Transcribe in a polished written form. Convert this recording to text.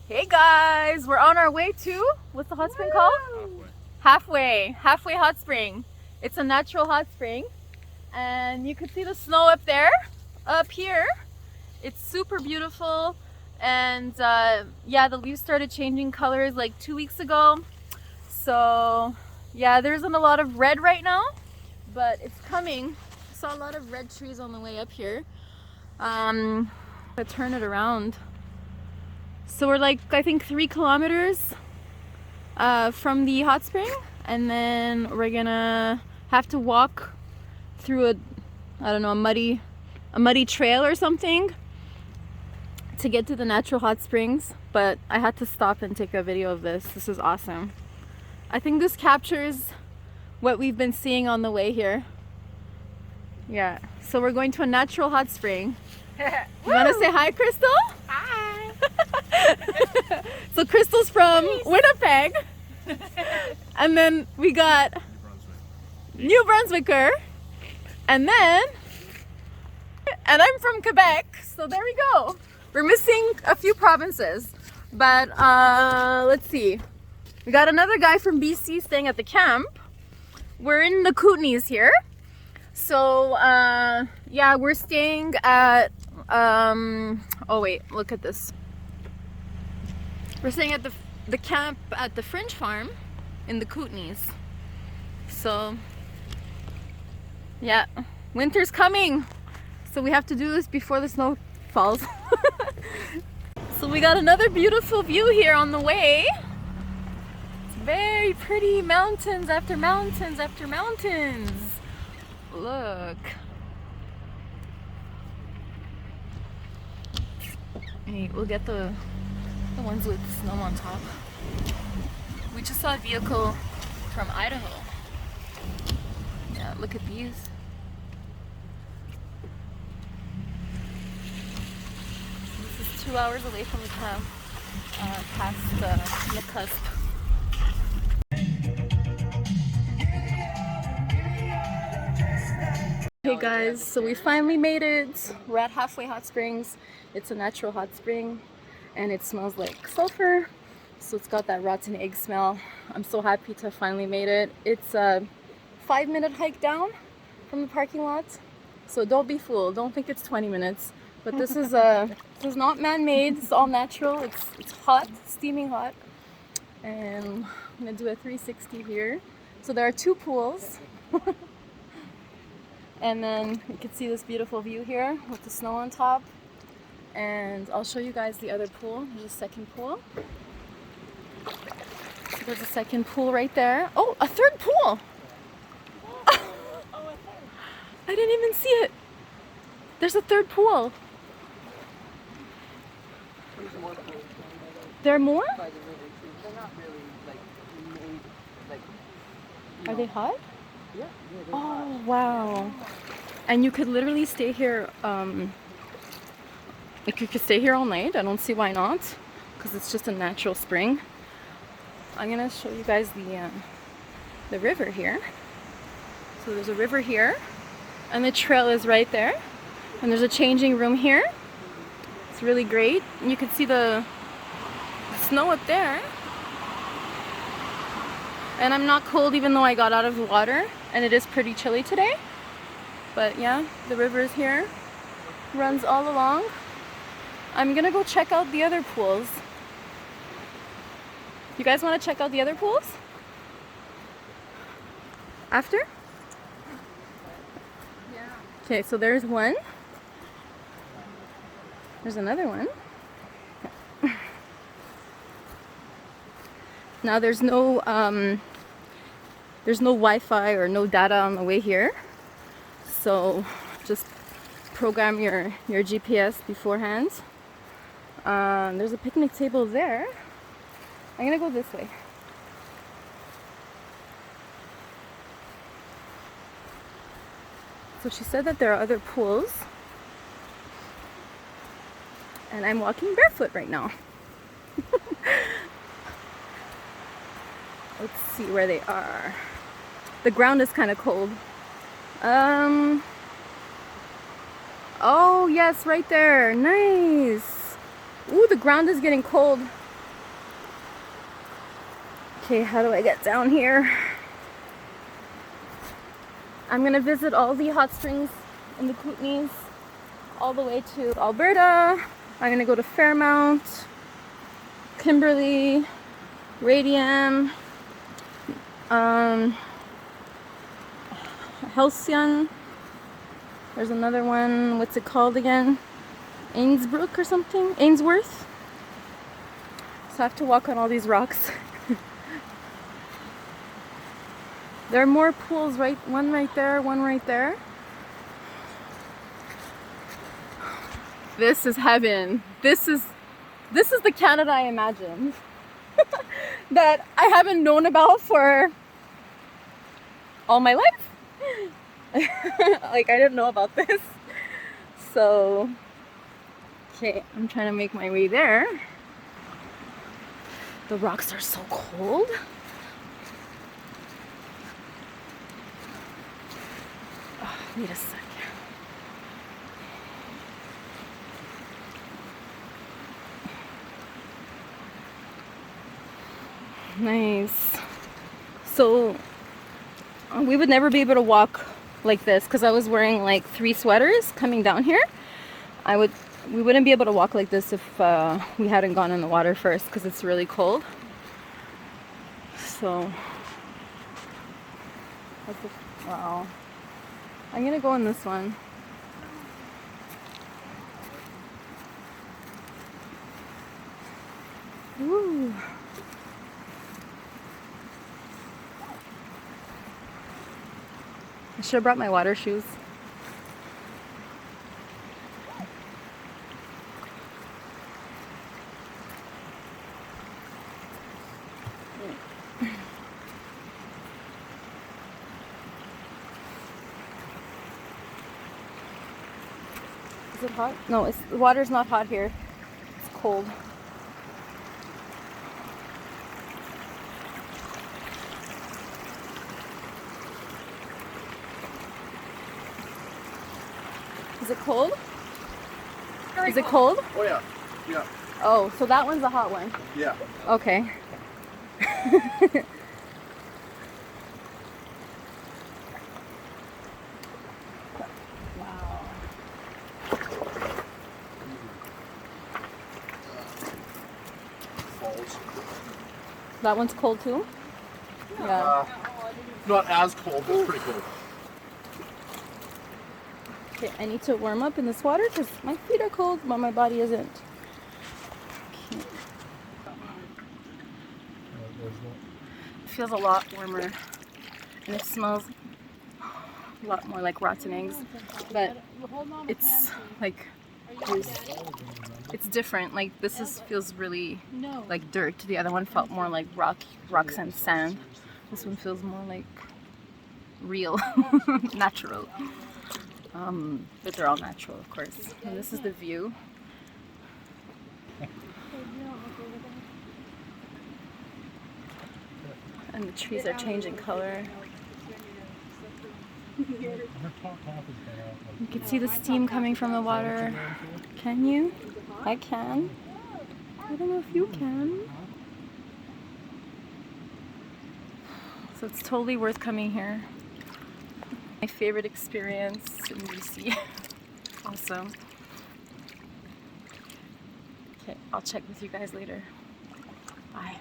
Hey guys, we're on our way to, what's the hot spring called? Halfway hot spring. It's a natural hot spring and you can see the snow up there, up here. It's super beautiful and yeah, the leaves started changing colors like 2 weeks ago. So yeah, there isn't a lot of red right now, but it's coming. I saw a lot of red trees on the way up here. But turn it around. So we're like, I think 3 kilometers from the hot spring, and then we're gonna have to walk through I don't know, a muddy trail or something to get to the natural hot springs. But I had to stop and take a video of this. This is awesome. I think this captures what we've been seeing on the way here. Yeah, so we're going to a natural hot spring. You want to say hi, Crystal? Hi. So Crystal's from Winnipeg. And then we got New Brunswicker. And I'm from Quebec. So there we go. We're missing a few provinces. But let's see. We got another guy from BC staying at the camp. We're in the Kootenays here. So yeah, we're staying at oh wait, look at this. We're staying at the camp at the Fringe Farm in the Kootenays. So yeah, winter's coming, so we have to do this before the snow falls. So we got another beautiful view here on the way. It's very pretty, mountains after mountains after mountains. Look. Hey, we'll get the ones with snow on top. We just saw a vehicle from Idaho. Yeah, look at these. This is 2 hours away from the camp, past the cusp. Hey guys, so we finally made it. We're at Halfway Hot Springs. It's a natural hot spring and it smells like sulfur, so it's got that rotten egg smell. I'm so happy to have finally made it. It's a 5-minute hike down from the parking lot, so don't be fooled. Don't think it's 20 minutes. But this is not man-made. It's all natural. It's hot, steaming hot, and I'm gonna do a 360 here. So there are 2 pools. And then you can see this beautiful view here with the snow on top. And I'll show you guys the other pool. There's a second pool. So there's a second pool right there. Oh, a third pool! I didn't even see it. There's a third pool. There are more? Are they hot? Yeah. Oh, wow. And you could literally stay here, like you could stay here all night. I don't see why not, because it's just a natural spring. I'm gonna show you guys the river here. So there's a river here, and the trail is right there. And there's a changing room here. It's really great. And you can see the snow up there. And I'm not cold even though I got out of the water, and it is pretty chilly today. But yeah, the river is here, runs all along. I'm gonna go check out the other pools. You guys wanna check out the other pools? After? Yeah. Okay, so there's one. There's another one. Now there's no Wi-Fi or no data on the way here, so just program your GPS beforehand. There's a picnic table there. I'm gonna go this way. So she said that there are other pools, and I'm walking barefoot right now. Let's see where they are. The ground is kind of cold. Oh yes, right there. Nice. Ooh, the ground is getting cold. Okay, how do I get down here? I'm gonna visit all the hot springs in the Kootenays all the way to Alberta. I'm gonna go to Fairmount, Kimberley, Radium, Halcyon. There's another one, what's it called again? Ainsbrook or something? Ainsworth. So I have to walk on all these rocks. There are more pools, right? One right there, one right there. This is heaven. This is the Canada I imagined. That I haven't known about for all my life. Like, I didn't know about this. So, okay, I'm trying to make my way there. The rocks are so cold. Oh, wait a second. Nice. So we would never be able to walk like this because I was wearing like 3 sweaters coming down here. We wouldn't be able to walk like this if we hadn't gone in the water first because it's really cold. So wow. I'm gonna go in this one. Ooh. I should have brought my water shoes. Is it hot? No, the water's not hot here. It's cold. Is it cold? Is it cold? Oh yeah, yeah. Oh, so that one's a hot one. Yeah. Okay. Wow. Falls. That one's cold too? Yeah. Not as cold, but it's pretty cold. Okay, I need to warm up in this water because my feet are cold, but my body isn't. Okay. It feels a lot warmer, and it smells a lot more like rotten eggs, but it's like it's different. Like this feels really like dirt. The other one felt more like rocks and sand. This one feels more like real, natural. But they're all natural, of course. And this is the view. And the trees are changing color. You can see the steam coming from the water. Can you? I can. I don't know if you can. So it's totally worth coming here. My favorite experience in BC. Awesome. Okay, I'll check with you guys later. Bye.